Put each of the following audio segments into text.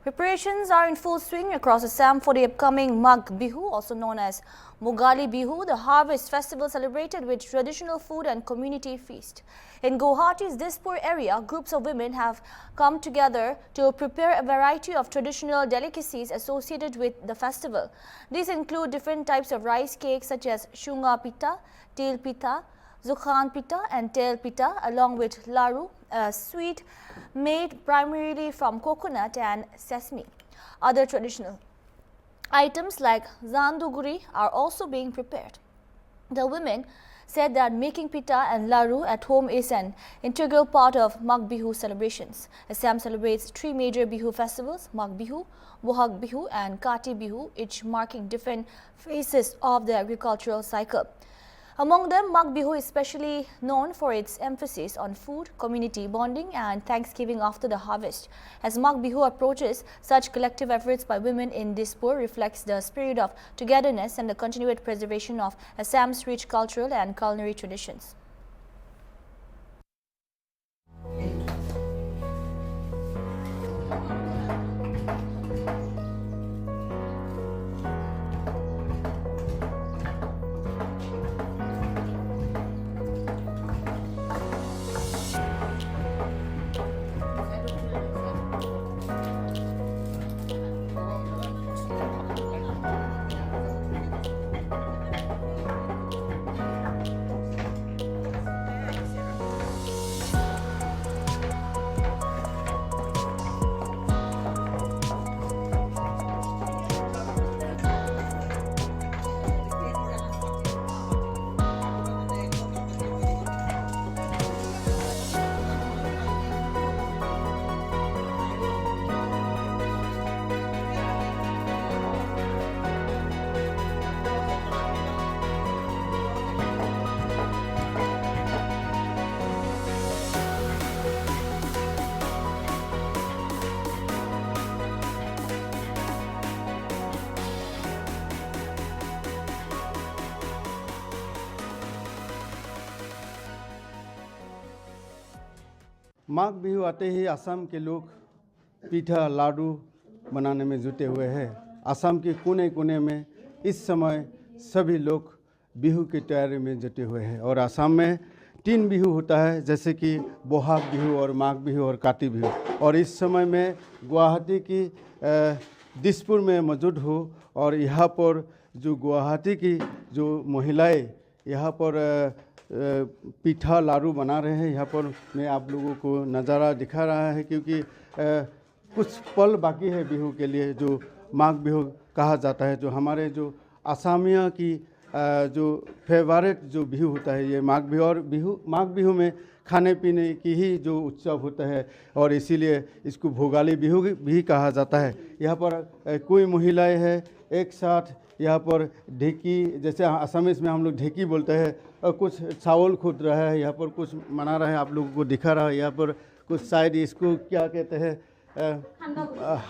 Preparations are in full swing across Assam for the upcoming Magh Bihu, also known as Mugali Bihu, the harvest festival celebrated with traditional food and community feast. In Guwahati's Dispur area, groups of women have come together to prepare a variety of traditional delicacies associated with the festival. These include different types of rice cakes such as shunga pita, til pita, Zukhan pita and tel pita, along with laru, a sweet made primarily from coconut and sesame. Other traditional items like zanduguri are also being prepared. The women said that making pita and laru at home is an integral part of Magh Bihu celebrations. Assam celebrates three major Bihu festivals, Magh Bihu, Bohag Bihu and Kati Bihu, each marking different phases of the agricultural cycle. Among them, Magh Bihu is especially known for its emphasis on food, community bonding and thanksgiving after the harvest. As Magh Bihu approaches, such collective efforts by women in Dispur reflects the spirit of togetherness and the continued preservation of Assam's rich cultural and culinary traditions. Magh Bihu आते ही असम के लोग पीठा लाडू बनाने में जुटे हुए हैं। असम के कोने कोने में इस समय सभी लोग बिहू की तैयारी में जुटे हुए हैं और असम में 3 बिहू होता है, जैसे कि बोहाग बिहू और माघ बिहू और काटी बिहू। और इस समय में गुवाहाटी की दिसपुर में मौजूद हूँ और यहाँ पर जो गुवाहाटी की जो महिलाएं यहाँ पर पीठा लाडू बना रहे हैं। यहाँ पर मैं आप लोगों को नज़ारा दिखा रहा है, क्योंकि कुछ पल बाकी है बिहू के लिए, जो माघ बिहू कहा जाता है, जो हमारे जो असमिया की जो फेवरेट जो बिहू होता है ये माघ बिहू। और माघ बिहू में खाने पीने की ही जो उत्सव होता है और इसीलिए इसको भोगाली बिहू भी कहा जाता है। यहाँ पर कोई महिलाएं हैं एक साथ यहाँ पर ढेकी, जैसे असमीज में हम लोग ढेकी बोलते हैं, और कुछ चावल खूद रहा है, यहाँ पर कुछ मना रहा है, आप लोगों को दिखा रहा है। यहाँ पर कुछ शायद इसको क्या कहते हैं,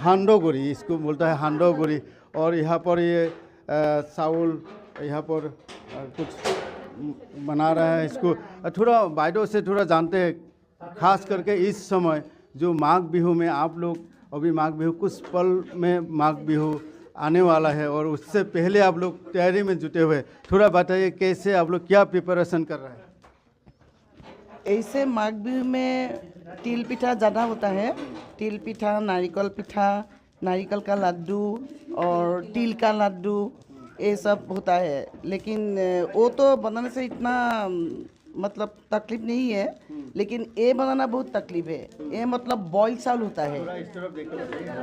हांडोगोरी इसको बोलता है, हांडोगोरी। और यहाँ पर ये चावल यहाँ पर कुछ बना रहा है। इसको थोड़ा वाइडो से थोड़ा जानते हैं, खास करके इस समय जो माघ बिहू में आप लोग अभी माघ बिहू कुछ पल में माघ बिहू आने वाला है और उससे पहले आप लोग तैयारी में जुटे हुए। थोड़ा बताइए कैसे आप लोग क्या प्रिपरेशन कर रहे हैं? ऐसे माघ बिहू में तिल पिठा ज़्यादा होता है। तिल पिठा, नारियल पिठा, नारियल का लड्डू और तिल का लड्डू, ये सब होता है। लेकिन वो तो बनाने से इतना मतलब तकलीफ नहीं है, लेकिन ये बनाना बहुत तकलीफ है। ये मतलब बॉयल चावल होता है,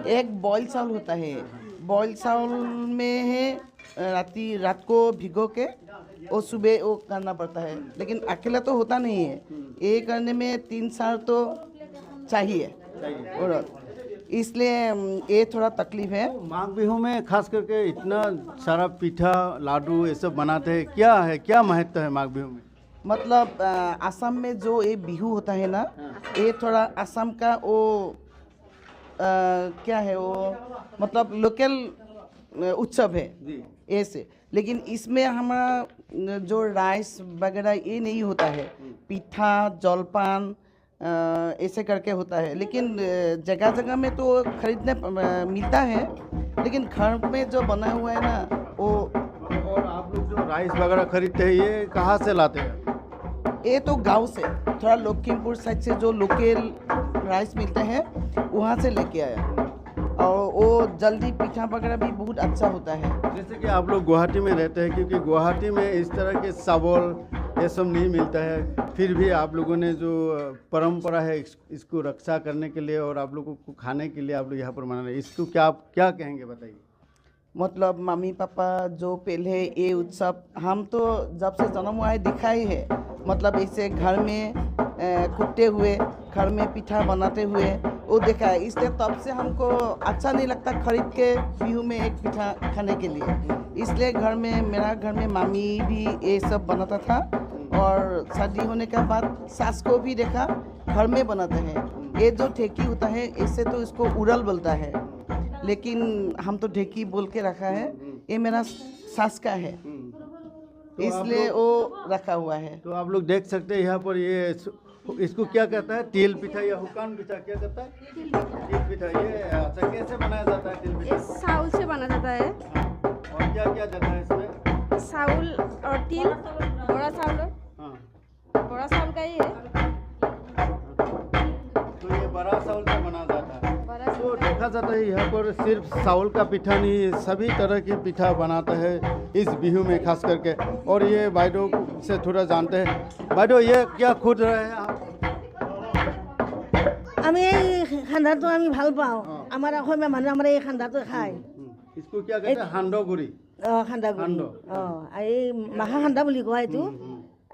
एक बॉयल चावल होता है। बॉयल चावल में है रात को भिगो के और सुबह वो करना पड़ता है, लेकिन अकेला तो होता नहीं है। ये करने में 3 साल तो चाहिए और इसलिए ये थोड़ा तकलीफ है। माघ बिहू में खास करके इतना सारा पीठा लाडू ये सब बनाते हैं, क्या है, क्या महत्व है माघ बिहू में? मतलब असम में जो ये बिहू होता है ना, ये थोड़ा असम का वो क्या है, वो मतलब लोकल उत्सव है ऐसे। लेकिन इसमें हमारा जो राइस वगैरह ये नहीं होता है। पीठा, जलपान, ऐसे करके होता है। लेकिन जगह जगह में तो खरीदने मिलता है, लेकिन घर में जो बना हुआ है ना वो। और आप लोग जो राइस वगैरह खरीदते हैं ये कहाँ से लाते हैं? ये तो गांव से, थोड़ा लखीमपुर साइड से जो लोकल राइस मिलते हैं वहाँ से लेके आया। और वो जल्दी पीठा वगैरह भी बहुत अच्छा होता है। जैसे कि आप लोग गुवाहाटी में रहते हैं, क्योंकि गुवाहाटी में इस तरह के चावल ये सब नहीं मिलता है, फिर भी आप लोगों ने जो परंपरा है इसको रक्षा करने के लिए और आप लोगों को खाने के लिए आप लोग यहाँ पर मना रहे हैं, इसको क्या कहेंगे बताइए? मतलब मम्मी पापा जो पहले ये उत्सव हम तो जब से जन्म हुआ है दिखा ही है। मतलब ऐसे घर में कुटते हुए, घर में पीठा बनाते हुए वो देखा है। इसलिए तब से हमको अच्छा नहीं लगता खरीद के बिहू में एक पीठा खाने के लिए। इसलिए मेरा घर में मामी भी ये सब बनाता था, और शादी होने के बाद सास को भी देखा घर में बनाते हैं। ये जो ठेकी होता है इससे तो इसको उड़ल बोलता है, लेकिन हम तो ढेकी बोल के रखा है। ये मेरा सास का है, तो इसलिए वो रखा हुआ है। तो आप लोग देख सकते हैं यहाँ पर ये इसको क्या कहता है, तिल पिठा या हुकान पिठा क्या कहता है? तिल पिठा। ये अच्छा कैसे बनाया जाता है तिल पिठा? ये चावल से बना जाता है। और क्या क्या जाता है इसमें? चावल और तिल, बड़ा चावल, हाँ, बड़ा चावल का ही है। तो ये बड़ा चावल से बना जाता है। बड़ा तो देखा जाता है यहाँ पर सिर्फ चावल का पिठा नहीं, सभी तरह की पिठा बनाता है इस बिहू में खास करके। और ये बाइडो से थोड़ा जानते हैं। बाइडो ये क्या खुद रहे हैं आप? আমি এই খান্দাটো আমি ভাল পাওঁ। আমাৰ অসমীয়া মানুহে আমাৰ এই খান্দাটো খায়। इसको क्या कहते हैं? हांडो गुड़ी। খান্দা সান্দহ। এই মাখা খান্দা বুলি কয় এইটো।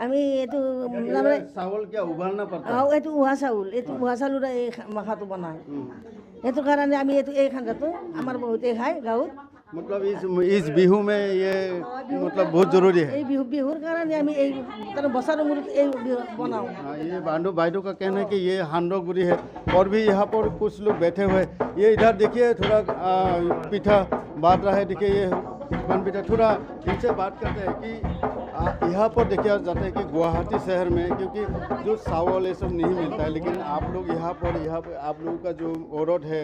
আমি এইটো তাৰমানে चावल क्या उबालना पड़ता है? এইটো উহা চাউল, এইটো উহা চাউলৰ এই মাখাটো বনায়। সেইটো কাৰণে আমি এই খান্দাটো আমাৰ বহুতে খায় গাঁৱত। मतलब इस बिहू में ये मतलब बहुत जरूरी है। এই বিহুৰ কাৰণে আমি এই তাৰ বছৰৰ মূৰত এই বিহু বনাওঁ। हाँ, ये बाइडो का कहना है कि ये हांडो गुड़ी है। और भी यहाँ पर कुछ लोग बैठे हुए हैं। ये इधर देखिए थोड़ा पिठा बांट रहा है। देखिए ये हुकान पिठा, थोड़ा इनसे बात करते हैं कि यहाँ पर देखा जाता है कि गुवाहाटी शहर में क्योंकि जो चावल ये सब नहीं मिलता है, लेकिन आप लोग यहाँ पर आप लोगों का जो औरत है,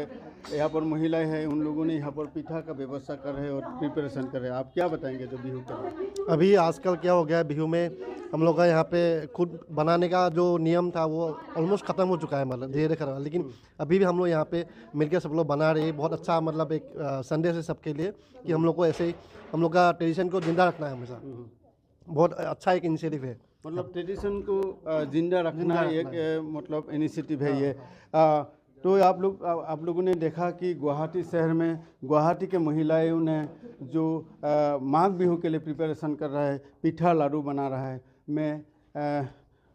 यहाँ पर महिलाएं हैं, उन लोगों ने यहाँ पर पिठा का व्यवस्था कर रहे हैं और प्रिपरेशन कर रहे हैं। आप क्या बताएंगे जो बिहू का? अभी आजकल क्या हो गया है, बिहू में हम लोग का यहाँ पे खुद बनाने का जो नियम था वो ऑलमोस्ट ख़त्म हो चुका है, मतलब धीरे धीरे। लेकिन अभी भी हम लोग यहाँ पे मिलकर सब लोग बना रहे हैं। बहुत अच्छा मतलब एक संदेश है सबके लिए कि हम लोग को ऐसे ही हम लोग का ट्रेडिशन को जिंदा रखना है हमेशा। बहुत अच्छा एक इनिशिएटिव है। मतलब ट्रेडिशन को जिंदा रखना एक मतलब इनिशिएटिव है ये। तो आप लोगों ने देखा कि गुवाहाटी शहर में गुवाहाटी के महिलाओं ने जो माघ बिहू के लिए प्रिपरेशन कर रहा है, पिठा लाडू बना रहा है। मैं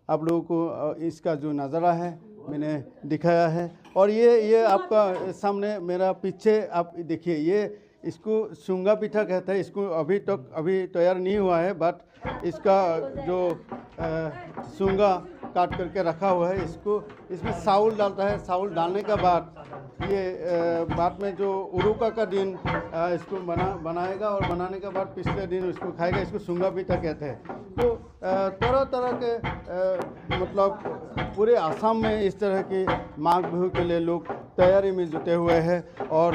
आप लोगों को इसका जो नज़ारा है मैंने दिखाया है। और ये आपका सामने मेरा पीछे आप देखिए, ये इसको शुंगा पिठा कहते हैं। इसको अभी तैयार नहीं हुआ है, बट इसका जो शुंगा काट करके रखा हुआ है, इसमें चावल डालता है। चावल डालने के बाद ये बाद में जो उरुका का दिन इसको बनाएगा और बनाने के बाद पिछले दिन इसको खाएगा। इसको शुंगा पिठा कहते हैं। तो तरह तरह के मतलब पूरे आसाम में इस तरह की माघ बिहू के लिए लोग तैयारी में जुटे हुए हैं और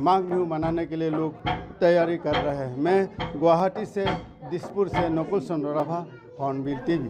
माघ बिहू मनाने के लिए लोग तैयारी कर रहे हैं। मैं गुवाहाटी से, दिसपुर से नकुल चंद्र राभा, हॉर्नबिल टीवी।